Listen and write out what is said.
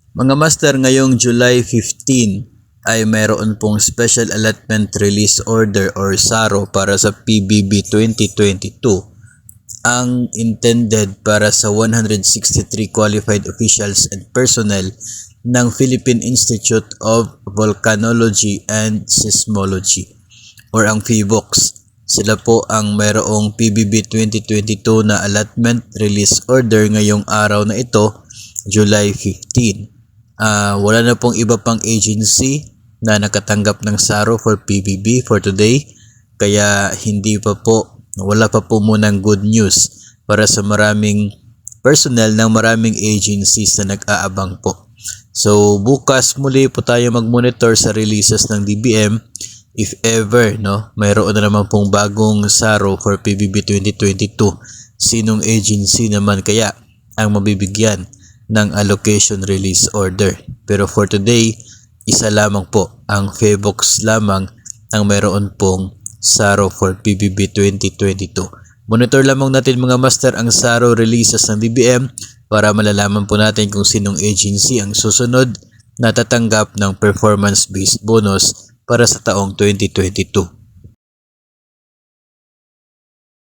Mga master, ngayong July 15 ay mayroon pong Special Allotment Release Order or SARO para sa PBB 2022. Ang intended para sa 163 qualified officials and personnel ng Philippine Institute of Volcanology and Seismology or ang PHIVOLCS. Sila po ang mayroong PBB 2022 na allotment release order ngayong araw na ito, July 15. Wala na pong iba pang agency na nakatanggap ng SARO for PBB for today, kaya wala pa po munang good news para sa maraming personnel ng maraming agencies na nag-aabang po. So bukas muli po tayo mag-monitor sa releases ng DBM. If ever, mayroon na naman pong bagong SARO for PBB 2022, sinong agency naman kaya ang mabibigyan ng allocation release order? Pero for today, isa lamang po, ang PHIVOLCS lamang ang mayroon pong SARO for PBB 2022. Monitor lamang natin mga master ang SARO releases ng DBM para malalaman po natin kung sinong agency ang susunod na tatanggap ng performance-based bonus para sa taong 2022.